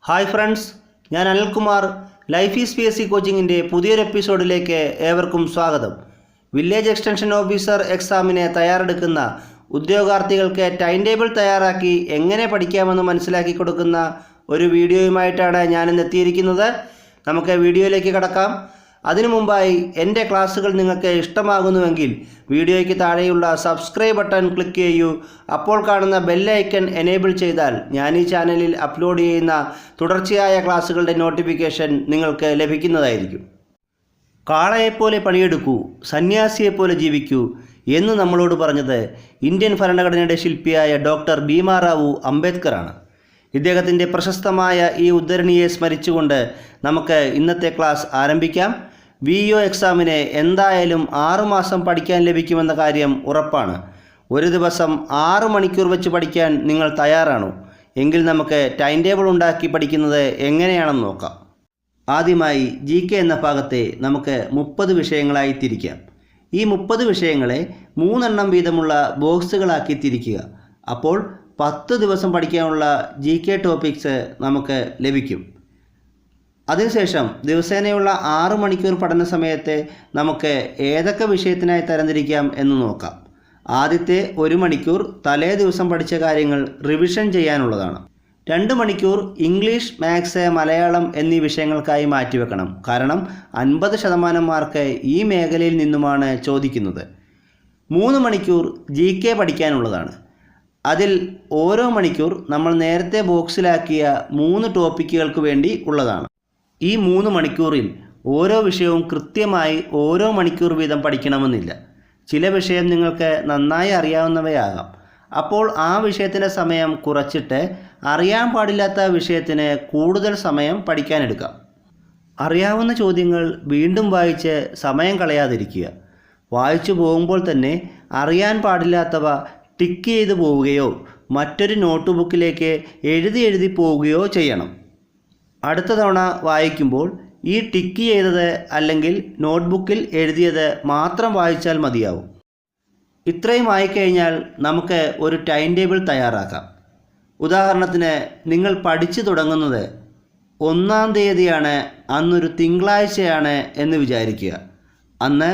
Hi friends, ഞാൻ Anilkumar. Life is PSC കോച്ചിങ്ങിൻ്റെ പുതിയൊരു എപ്പിസോഡിലേക്ക് ഏവർക്കും സ്വാഗതം. വില്ലേജ് എക്സ്റ്റൻഷൻ ഓഫീസർ എക്സാമിന് തയ്യാറെടുക്കുന്ന ഉദ്യോഗാർത്ഥികൾക്ക് ടൈം ടേബിൾ തയ്യാറാക്കി എങ്ങനെ പഠിക്കാമെന്ന് മനസ്സിലാക്കി കൊടുക്കുന്ന ഒരു വീഡിയോയുമായിട്ടാണ് ഞാനിന്ന് എത്തിയിരിക്കുന്നത്. നമുക്ക് വീഡിയോയിലേക്ക് കടക്കാം. അതിനു മുമ്പായി എൻ്റെ ക്ലാസ്സുകൾ നിങ്ങൾക്ക് ഇഷ്ടമാകുന്നുവെങ്കിൽ വീഡിയോയ്ക്ക് താഴെയുള്ള സബ്സ്ക്രൈബ് ബട്ടൺ ക്ലിക്ക് ചെയ്യൂ. അപ്പോൾ കാണുന്ന ബെൽ ഐക്കൺ എനേബിൾ ചെയ്താൽ ഞാൻ ഈ ചാനലിൽ അപ്ലോഡ് ചെയ്യുന്ന തുടർച്ചയായ ക്ലാസ്സുകളുടെ നോട്ടിഫിക്കേഷൻ നിങ്ങൾക്ക് ലഭിക്കുന്നതായിരിക്കും. കാളയെപ്പോലെ പണിയെടുക്കൂ, സന്യാസിയെപ്പോലെ ജീവിക്കൂ എന്ന് നമ്മളോട് പറഞ്ഞത് ഇന്ത്യൻ ഭരണഘടനയുടെ ശില്പിയായ ഡോക്ടർ ഭീമാറാവു അംബേദ്കറാണ്. ഇദ്ദേഹത്തിൻ്റെ പ്രശസ്തമായ ഈ ഉദ്ധരണിയെ സ്മരിച്ചുകൊണ്ട് നമുക്ക് ഇന്നത്തെ ക്ലാസ് ആരംഭിക്കാം. VO എക്സാമിന് എന്തായാലും 6 മാസം പഠിക്കാൻ ലഭിക്കുമെന്ന കാര്യം ഉറപ്പാണ്. ഒരു ദിവസം 6 മണിക്കൂർ വെച്ച് പഠിക്കാൻ നിങ്ങൾ തയ്യാറാണോ? എങ്കിൽ നമുക്ക് ടൈം ടേബിൾ ഉണ്ടാക്കി പഠിക്കുന്നത് എങ്ങനെയാണെന്ന് നോക്കാം. ആദ്യമായി GK എന്ന ഭാഗത്തെ നമുക്ക് 30 വിഷയങ്ങളായി തിരിക്കാം. ഈ 30 വിഷയങ്ങളെ 3 എണ്ണം വീതമുള്ള ബോക്സുകളാക്കി തിരിക്കുക. അപ്പോൾ 10 ദിവസം പഠിക്കാനുള്ള GK ടോപ്പിക്സ് നമുക്ക് ലഭിക്കും. അതിനുശേഷം ദിവസേനയുള്ള 6 മണിക്കൂർ പഠന സമയത്തെ നമുക്ക് ഏതൊക്കെ വിഷയത്തിനായി തരംതിരിക്കാം എന്ന് നോക്കാം. ആദ്യത്തെ 1 മണിക്കൂർ തലേ ദിവസം പഠിച്ച കാര്യങ്ങൾ റിവിഷൻ ചെയ്യാനുള്ളതാണ്. 2 മണിക്കൂർ ഇംഗ്ലീഷ്, മാത്സ്, മലയാളം എന്നീ വിഷയങ്ങൾക്കായി മാറ്റിവെക്കണം. കാരണം 50% മാർക്ക് ഈ മേഖലയിൽ നിന്നുമാണ് ചോദിക്കുന്നത്. 3 മണിക്കൂർ GK പഠിക്കാനുള്ളതാണ്. അതിൽ ഓരോ മണിക്കൂർ നമ്മൾ നേരത്തെ ബോക്സിലാക്കിയ 3 ടോപ്പിക്കുകൾക്ക് വേണ്ടി ഉള്ളതാണ്. ഈ 3 മണിക്കൂറിൽ ഓരോ വിഷയവും കൃത്യമായി ഓരോ മണിക്കൂർ വീതം പഠിക്കണമെന്നില്ല. ചില വിഷയം നിങ്ങൾക്ക് നന്നായി അറിയാവുന്നവയാകാം. അപ്പോൾ ആ വിഷയത്തിൻ്റെ സമയം കുറച്ചിട്ട് അറിയാൻ പാടില്ലാത്ത വിഷയത്തിന് കൂടുതൽ സമയം പഠിക്കാനെടുക്കാം. അറിയാവുന്ന ചോദ്യങ്ങൾ വീണ്ടും വായിച്ച് സമയം കളയാതിരിക്കുക. വായിച്ചു പോകുമ്പോൾ തന്നെ അറിയാൻ പാടില്ലാത്തവ ടിക്ക് ചെയ്ത് പോവുകയോ മറ്റൊരു നോട്ട് ബുക്കിലേക്ക് എഴുതി പോവുകയോ ചെയ്യണം. അടുത്ത തവണ വായിക്കുമ്പോൾ ഈ ടിക്ക് ചെയ്തത് അല്ലെങ്കിൽ നോട്ട്ബുക്കിൽ എഴുതിയത് മാത്രം വായിച്ചാൽ മതിയാവും. ഇത്രയും ആയിക്കഴിഞ്ഞാൽ നമുക്ക് ഒരു ടൈം ടേബിൾ തയ്യാറാക്കാം. ഉദാഹരണത്തിന്, നിങ്ങൾ പഠിച്ചു തുടങ്ങുന്നത് 1-ാം തീയതിയാണ്, അന്നൊരു തിങ്കളാഴ്ചയാണ് എന്ന് വിചാരിക്കുക. അന്ന്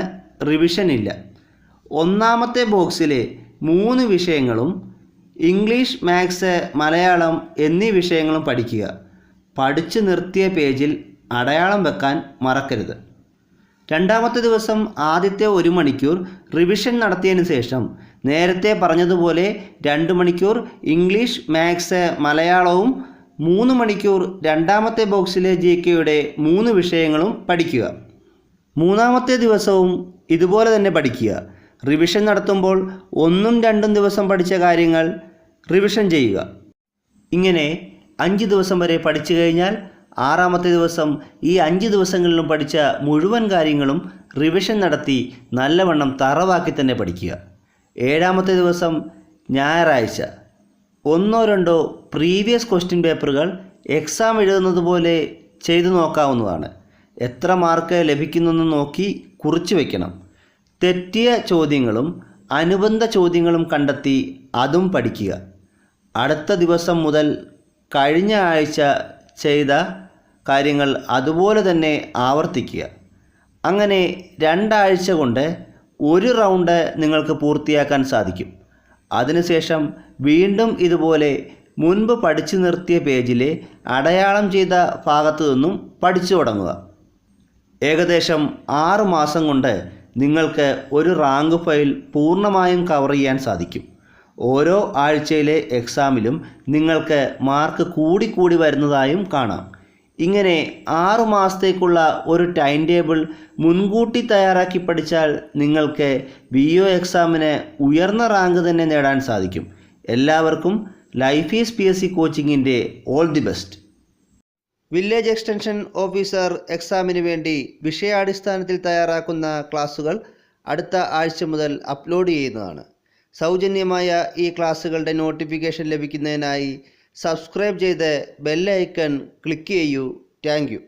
റിവിഷൻ ഇല്ല. 1-ാമത്തെ ബോക്സിലെ 3 വിഷയങ്ങളും ഇംഗ്ലീഷ്, മാത്സ്, മലയാളം എന്നീ വിഷയങ്ങളും പഠിക്കുക. പഠിച്ചു നിർത്തിയ പേജിൽ അടയാളം വെക്കാൻ മറക്കരുത്. 2-ാമത്തെ ദിവസം ആദ്യത്തെ 1 മണിക്കൂർ റിവിഷൻ നടത്തിയതിന് ശേഷം നേരത്തെ പറഞ്ഞതുപോലെ 2 മണിക്കൂർ ഇംഗ്ലീഷ്, മാത്സ്, മലയാളവും 3 മണിക്കൂർ 2-ാമത്തെ ബോക്സിലെ GKയുടെ 3 വിഷയങ്ങളും പഠിക്കുക. 3-ാമത്തെ ദിവസവും ഇതുപോലെ തന്നെ പഠിക്കുക. റിവിഷൻ നടത്തുമ്പോൾ 1ഉം 2ഉം ദിവസം പഠിച്ച കാര്യങ്ങൾ റിവിഷൻ ചെയ്യുക. ഇങ്ങനെ 5 ദിവസം വരെ പഠിച്ചു കഴിഞ്ഞാൽ 6-ാമത്തെ ദിവസം ഈ 5 ദിവസങ്ങളിലും പഠിച്ച മുഴുവൻ കാര്യങ്ങളും റിവിഷൻ നടത്തി നല്ലവണ്ണം തറവാക്കി തന്നെ പഠിക്കുക. 7-ാമത്തെ ദിവസം ഞായറാഴ്ച 1-2 പ്രീവിയസ് ക്വസ്റ്റ്യൻ പേപ്പറുകൾ എക്സാം എഴുതുന്നത് പോലെ ചെയ്തു നോക്കാവുന്നതാണ്. എത്ര മാർക്ക് ലഭിക്കുന്നെന്ന് നോക്കി കുറിച്ച് വയ്ക്കണം. തെറ്റിയ ചോദ്യങ്ങളും അനുബന്ധ ചോദ്യങ്ങളും കണ്ടെത്തി അതും പഠിക്കുക. അടുത്ത ദിവസം മുതൽ കഴിഞ്ഞ ആഴ്ച ചെയ്ത കാര്യങ്ങൾ അതുപോലെ തന്നെ ആവർത്തിക്കുക. അങ്ങനെ 2 ആഴ്ച കൊണ്ട് 1 റൗണ്ട് നിങ്ങൾക്ക് പൂർത്തിയാക്കാൻ സാധിക്കും. അതിനുശേഷം വീണ്ടും ഇതുപോലെ മുൻപ് പഠിച്ചു നിർത്തിയ പേജിലെ അടയാളം ചെയ്ത ഭാഗത്തു നിന്നും പഠിച്ചു തുടങ്ങുക. ഏകദേശം 6 മാസം കൊണ്ട് നിങ്ങൾക്ക് ഒരു റാങ്ക് ഫയൽ പൂർണ്ണമായും കവർ ചെയ്യാൻ സാധിക്കും. ഓരോ ആഴ്ചയിലെ എക്സാമിലും നിങ്ങൾക്ക് മാർക്ക് കൂടി വരുന്നതായും കാണാം. ഇങ്ങനെ 6 മാസത്തേക്കുള്ള ഒരു ടൈം ടേബിൾ മുൻകൂട്ടി തയ്യാറാക്കി പഠിച്ചാൽ നിങ്ങൾക്ക് VO എക്സാമിന് ഉയർന്ന റാങ്ക് തന്നെ നേടാൻ സാധിക്കും. എല്ലാവർക്കും ലൈഫ് ഈസ് PSC കോച്ചിങ്ങിൻ്റെ all the best. Village extension officer എക്സാമിന് വേണ്ടി വിഷയാടിസ്ഥാനത്തിൽ തയ്യാറാക്കുന്ന ക്ലാസുകൾ അടുത്ത ആഴ്ച മുതൽ അപ്ലോഡ് ചെയ്യുന്നതാണ്. സൗജന്യമായ ഈ ക്ലാസ്സുകളുടെ നോട്ടിഫിക്കേഷൻ ലഭിക്കുന്നതിനായി സബ്സ്ക്രൈബ് ചെയ്ത് ബെൽ ഐക്കൺ ക്ലിക്ക് ചെയ്യൂ. Thank you.